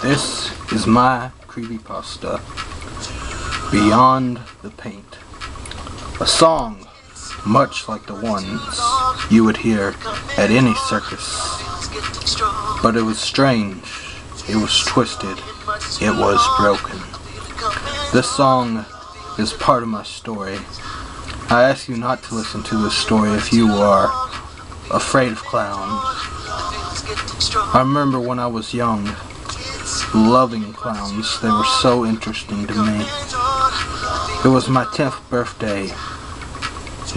This is my creepypasta, Beyond the Paint. A song much like the ones you would hear at any circus. But it was strange, it was twisted, it was broken. This song is part of my story. I ask you not to listen to this story if you are afraid of clowns. I remember when I was young, loving clowns. They were so interesting to me. It was my 10th birthday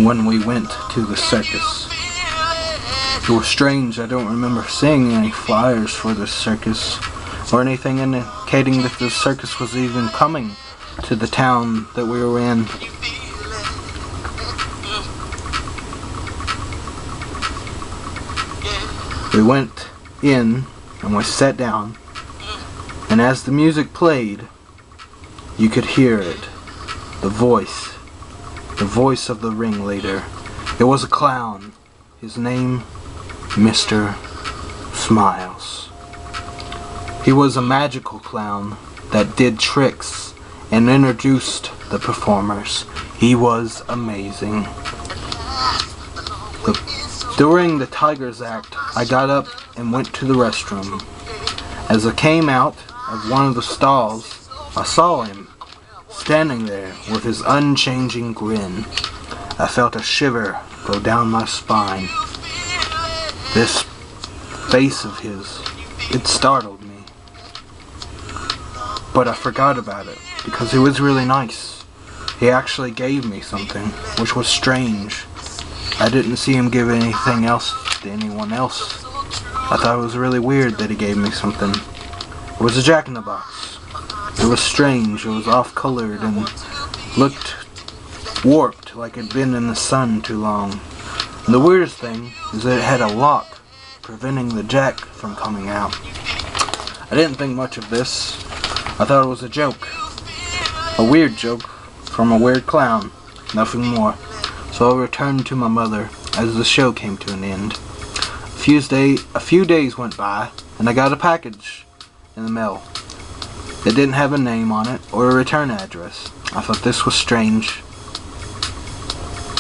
when we went to the circus. It was strange. I don't remember seeing any flyers for the circus or anything indicating that the circus was even coming to the town that we were in. We went in and we sat down, and as the music played, you could hear it. The voice of the ringleader. It was a clown. His name, Mr.Smies. He was a magical clown that did tricks and introduced the performers. He was amazing. During the Tiger's Act, I got up and went to the restroom. As I came out of one of the stalls, I saw him standing there with his unchanging grin. I felt a shiver go down my spine. This face of his, it startled me. But I forgot about it because he was really nice. He actually gave me something, which was strange. I didn't see him give anything else to anyone else. I thought it was really weird that he gave me something. It was a jack-in-the-box. It was strange. It was off-colored and looked warped, like it'd been in the sun too long. And the weirdest thing is that it had a lock preventing the jack from coming out. I didn't think much of this. I thought it was a joke. A weird joke from a weird clown. Nothing more. So I returned to my mother as the show came to an end. A few days went by, and I got a package in the mail. It didn't have a name on it or a return address. I thought this was strange,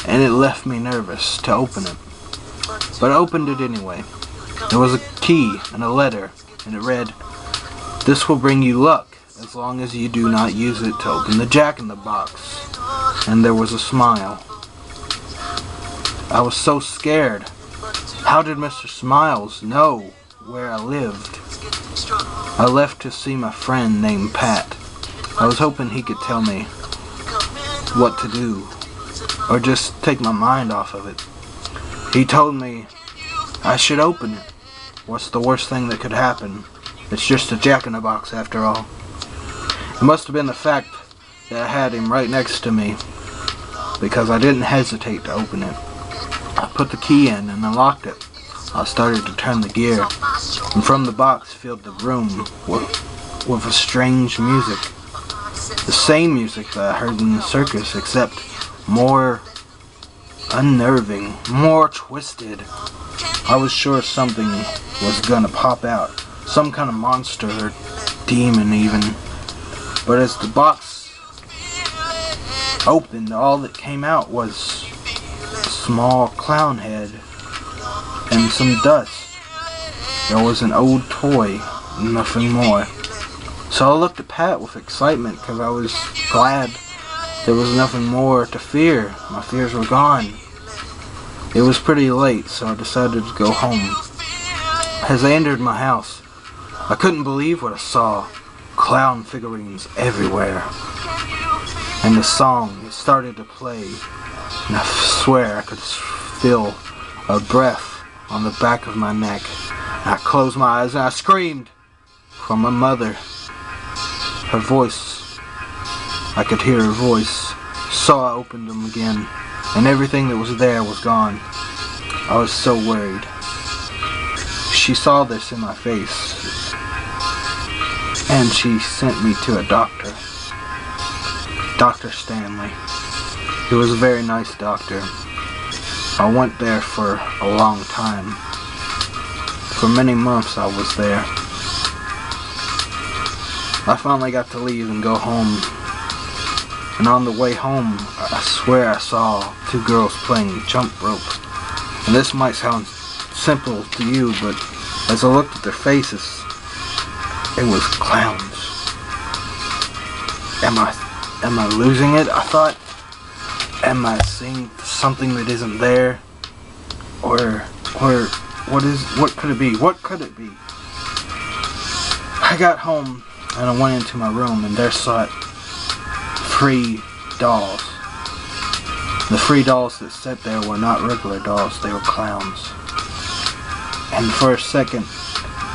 and it left me nervous to open it. But I opened it anyway. There was a key and a letter, and it read, "This will bring you luck as long as you do not use it to open the jack-in-the-box." And there was a smile. I was so scared. How did Mr.Smies know where I lived? I left to see my friend named Pat. I was hoping he could tell me what to do, or just take my mind off of it. He told me I should open it. What's the worst thing that could happen? It's just a jack-in-the-box after all. It must have been the fact that I had him right next to me, because I didn't hesitate to open it. I put the key in and unlocked it. I started to turn the gear, and from the box filled the room with a strange music. The same music that I heard in the circus, except more unnerving, more twisted. I was sure something was gonna pop out, some kind of monster or demon even. But as the box opened, all that came out was a small clown head and some dust. There was an old toy, nothing more. So I looked at Pat with excitement because I was glad there was nothing more to fear. My fears were gone. It was pretty late, so I decided to go home. As I entered my house, I couldn't believe what I saw. Clown figurines everywhere. And the song started to play, and I swear I could feel a breath on the back of my neck. And I closed my eyes and I screamed for my mother. Her voice, I could hear her voice. So I opened them again, and everything that was there was gone. I was so worried. She saw this in my face, and she sent me to a doctor. Dr. Stanley. He was a very nice doctor. I went there for a long time. For many months I was there. I finally got to leave and go home. And on the way home, I swear I saw 2 girls playing jump rope. And this might sound simple to you, but as I looked at their faces, it was clowns. Am I losing it? I thought, am I seeing something that isn't there? Or what could it be? What could it be? I got home and I went into my room and there sat 3 dolls. The 3 dolls that sat there were not regular dolls, they were clowns. And for a second,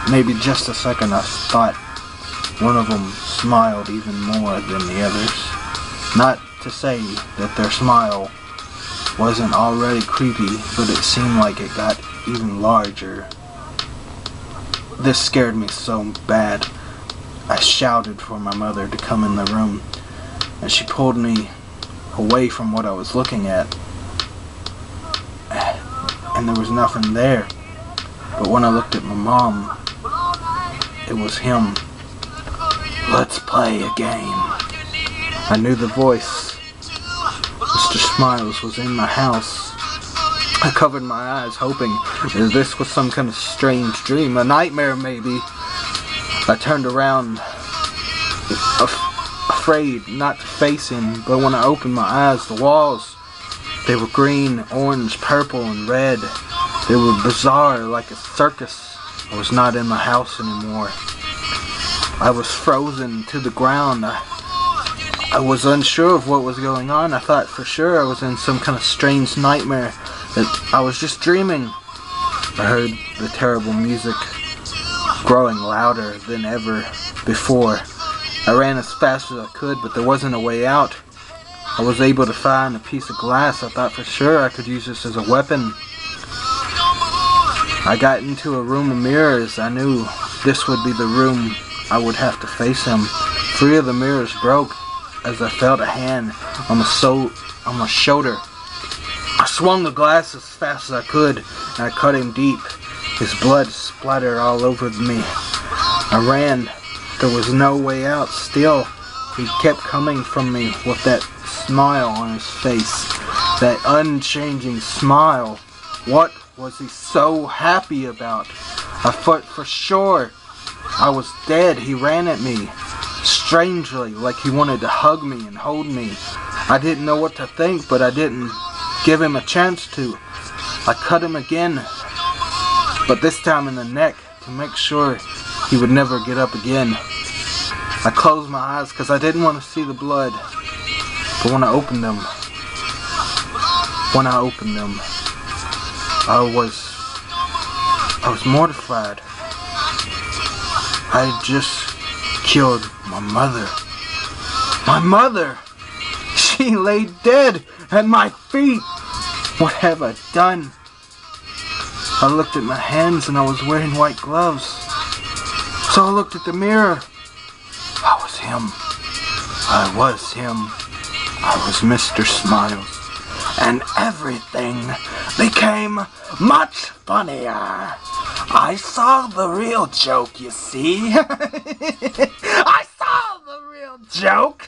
maybe just a second, I thought one of them smiled even more than the others. Not to say that their smile wasn't already creepy, but it seemed like it got even larger. This scared me so bad. I shouted for my mother to come in the room, and she pulled me away from what I was looking at. And there was nothing there. But when I looked at my mom, it was him. Let's play a game. I knew the voice. Mr.Smies was in my house. I covered my eyes, hoping that this was some kind of strange dream, a nightmare maybe. I turned around, afraid not to face him, but when I opened my eyes, the walls, they were green, orange, purple, and red. They were bizarre, like a circus. I was not in my house anymore. I was frozen to the ground. I was unsure of what was going on. I thought for sure I was in some kind of strange nightmare, that I was just dreaming. I heard the terrible music growing louder than ever before. I ran as fast as I could, but there wasn't a way out. I was able to find a piece of glass. I thought for sure I could use this as a weapon. I got into a room of mirrors. I knew this would be the room I would have to face him. 3 of the mirrors broke as I felt a hand on my shoulder. I swung the glass as fast as I could, and I cut him deep. His blood splattered all over me. I ran. There was no way out. Still, he kept coming from me with that smile on his face. That unchanging smile. What was he so happy about? I thought for sure I was dead. He ran at me, strangely, like he wanted to hug me and hold me. I didn't know what to think, but I didn't give him a chance to. I cut him again, but this time in the neck to make sure he would never get up again. I closed my eyes because I didn't want to see the blood, but when I opened them, I was mortified. I had just killed my mother. My mother! She lay dead at my feet! What have I done? I looked at my hands and I was wearing white gloves. So I looked at the mirror. I was him. I was him. I was Mr.Smies. And everything became much funnier. I saw the real joke, you see. I saw the real joke.